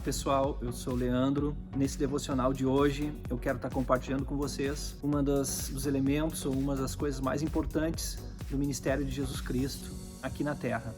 pessoal, eu sou o Leandro. Nesse devocional de hoje eu quero estar compartilhando com vocês dos elementos ou uma das coisas mais importantes do ministério de Jesus Cristo aqui na Terra,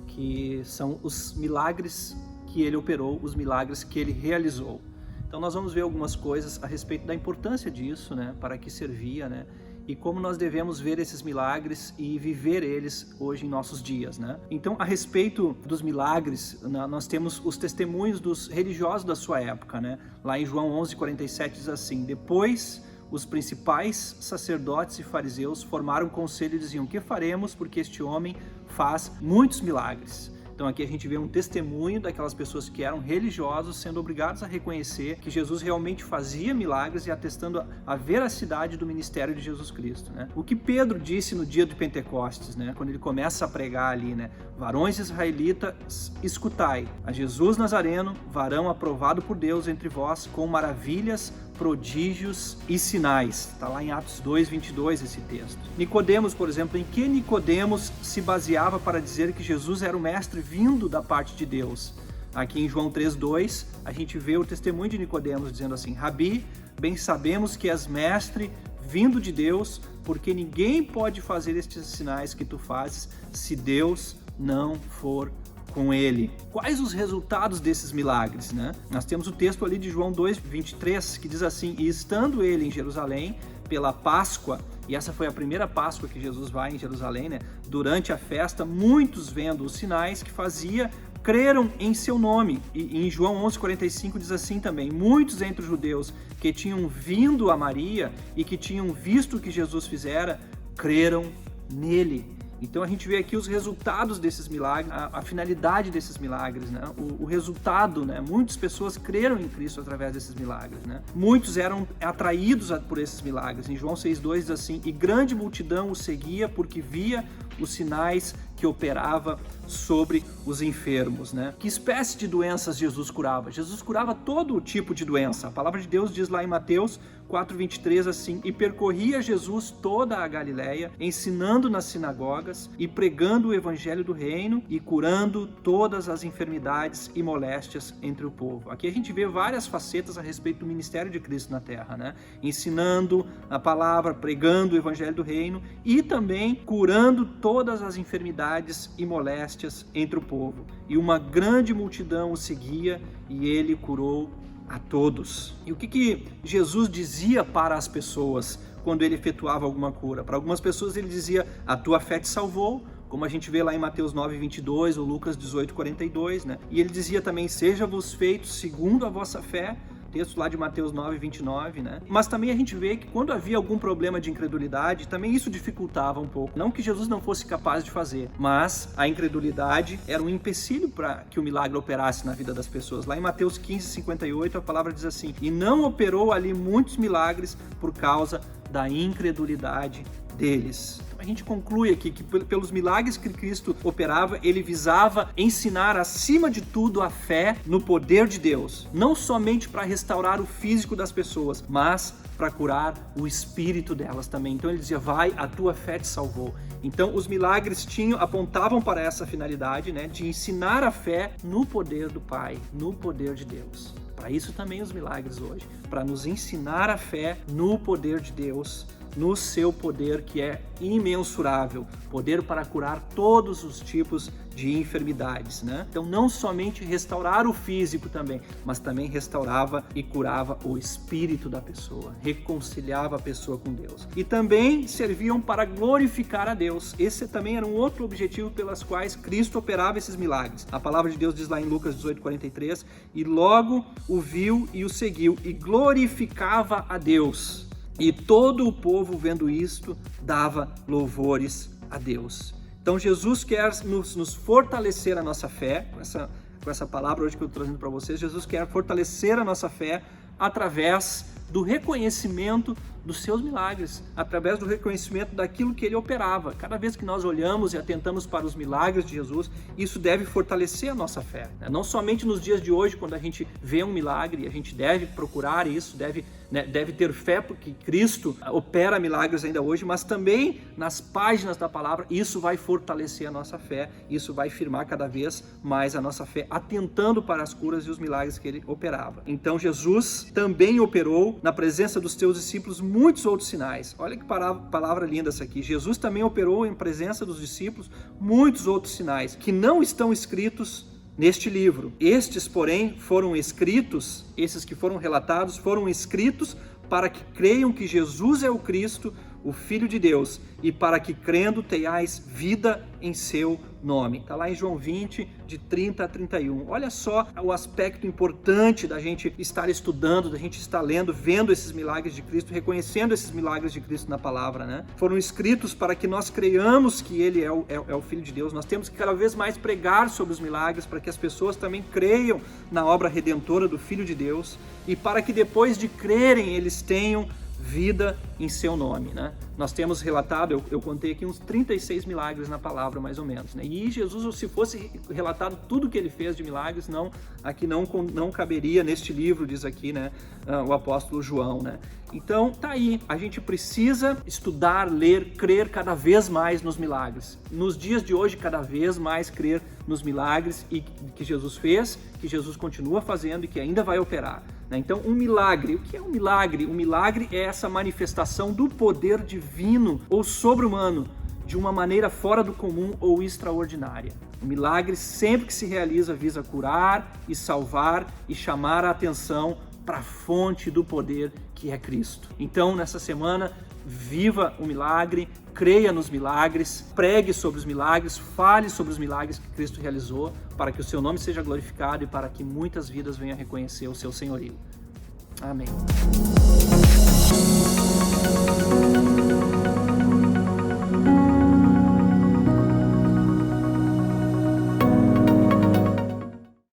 que são os milagres que ele operou, os milagres que ele realizou. Então nós vamos ver algumas coisas a respeito da importância disso, para que servia, e como nós devemos ver esses milagres e viver eles hoje em nossos dias, Então, a respeito dos milagres, nós temos os testemunhos dos religiosos da sua época, Lá em João 11:47 diz assim: depois os principais sacerdotes e fariseus formaram um conselho e diziam: o que faremos, porque este homem faz muitos milagres? Então aqui a gente vê um testemunho daquelas pessoas que eram religiosos sendo obrigados a reconhecer que Jesus realmente fazia milagres e atestando a veracidade do ministério de Jesus Cristo, O que Pedro disse no dia de Pentecostes, quando ele começa a pregar ali, varões israelitas, escutai, a Jesus Nazareno, varão aprovado por Deus entre vós, com maravilhas, prodígios e sinais. Está lá em Atos 2:22 esse texto. Nicodemos, por exemplo, em que Nicodemos se baseava para dizer que Jesus era o mestre vindo da parte de Deus? Aqui em João 3:2, a gente vê o testemunho de Nicodemos dizendo assim: Rabi, bem sabemos que és mestre vindo de Deus, porque ninguém pode fazer estes sinais que tu fazes se Deus não for com ele. Quais os resultados desses milagres, Nós temos o texto ali de João 2:23 que diz assim: e estando ele em Jerusalém pela Páscoa, e essa foi a primeira Páscoa que Jesus vai em Jerusalém, durante a festa, muitos vendo os sinais que fazia, creram em seu nome. E em João 11:45 diz assim também: muitos entre os judeus que tinham vindo a Maria e que tinham visto o que Jesus fizera, creram nele. Então a gente vê aqui os resultados desses milagres, a finalidade desses milagres, o resultado, muitas pessoas creram em Cristo através desses milagres, Muitos eram atraídos por esses milagres. Em João 6:2 diz assim: e grande multidão o seguia porque via os sinais que operava sobre os enfermos, Que espécie de doenças Jesus curava? Jesus curava todo tipo de doença. A palavra de Deus diz lá em Mateus 4:23 assim: e percorria Jesus toda a Galileia, ensinando nas sinagogas e pregando o evangelho do reino e curando todas as enfermidades e moléstias entre o povo. Aqui a gente vê várias facetas a respeito do ministério de Cristo na terra, Ensinando a palavra, pregando o evangelho do reino e também curando todas as enfermidades e moléstias entre o povo. E uma grande multidão o seguia e ele curou a todos. E o que Jesus dizia para as pessoas quando ele efetuava alguma cura? Para algumas pessoas ele dizia: a tua fé te salvou, como a gente vê lá em Mateus 9:22 ou Lucas 18:42, E ele dizia também: seja-vos feito segundo a vossa fé, texto lá de Mateus 9:29, Mas também a gente vê que quando havia algum problema de incredulidade, também isso dificultava um pouco. Não que Jesus não fosse capaz de fazer, mas a incredulidade era um empecilho para que o milagre operasse na vida das pessoas. Lá em Mateus 15:58 a palavra diz assim: e não operou ali muitos milagres por causa da incredulidade deles. A gente conclui aqui que pelos milagres que Cristo operava, ele visava ensinar acima de tudo a fé no poder de Deus, não somente para restaurar o físico das pessoas, mas para curar o espírito delas também. Então ele dizia: vai, a tua fé te salvou. Então os milagres apontavam para essa finalidade, de ensinar a fé no poder do Pai, no poder de Deus. Para isso também os milagres hoje, para nos ensinar a fé no poder de Deus, no seu poder que é imensurável, poder para curar todos os tipos de enfermidades, Então não somente restaurar o físico também, mas também restaurava e curava o espírito da pessoa, reconciliava a pessoa com Deus. E também serviam para glorificar a Deus. Esse também era um outro objetivo pelas quais Cristo operava esses milagres. A palavra de Deus diz lá em Lucas 18:43: e logo o viu e o seguiu e glorificava a Deus. E todo o povo, vendo isto, dava louvores a Deus. Então Jesus quer nos fortalecer a nossa fé, com essa palavra hoje que eu estou trazendo para vocês. Jesus quer fortalecer a nossa fé através do reconhecimento dos seus milagres, através do reconhecimento daquilo que ele operava. Cada vez que nós olhamos e atentamos para os milagres de Jesus, isso deve fortalecer a nossa fé. Não somente nos dias de hoje, quando a gente vê um milagre, a gente deve procurar isso, deve né? Deve ter fé porque Cristo opera milagres ainda hoje, mas também nas páginas da palavra isso vai fortalecer a nossa fé, isso vai firmar cada vez mais a nossa fé, atentando para as curas e os milagres que ele operava. Então Jesus também operou na presença dos seus discípulos muitos outros sinais. Olha que palavra linda essa aqui. Jesus também operou em presença dos discípulos muitos outros sinais que não estão escritos neste livro. Estes, porém, foram escritos, esses que foram relatados, foram escritos para que creiam que Jesus é o Cristo, o Filho de Deus, e para que crendo tenhais vida em seu nome. Está lá em João 20, de 30 a 31. Olha só o aspecto importante da gente estar estudando, da gente estar lendo, vendo esses milagres de Cristo, reconhecendo esses milagres de Cristo na palavra, né? Foram escritos para que nós creiamos que Ele é o Filho de Deus. Nós temos que cada vez mais pregar sobre os milagres para que as pessoas também creiam na obra redentora do Filho de Deus e para que depois de crerem eles tenham vida em seu nome, né? Nós temos relatado, eu contei aqui uns 36 milagres na palavra, mais ou menos, né? E Jesus, se fosse relatado tudo que ele fez de milagres, aqui não caberia neste livro, diz aqui, né, o apóstolo João, né? Então, tá aí, a gente precisa estudar, ler, crer cada vez mais nos milagres. Nos dias de hoje, cada vez mais crer nos milagres e que Jesus fez, que Jesus continua fazendo e que ainda vai operar. Então, um milagre, o que é um milagre? Um milagre é essa manifestação do poder divino ou sobre-humano de uma maneira fora do comum ou extraordinária. O milagre, sempre que se realiza, visa curar e salvar e chamar a atenção para a fonte do poder que é Cristo. Então, nessa semana, viva o milagre, creia nos milagres, pregue sobre os milagres, fale sobre os milagres que Cristo realizou, para que o seu nome seja glorificado e para que muitas vidas venham a reconhecer o seu senhorio. Amém.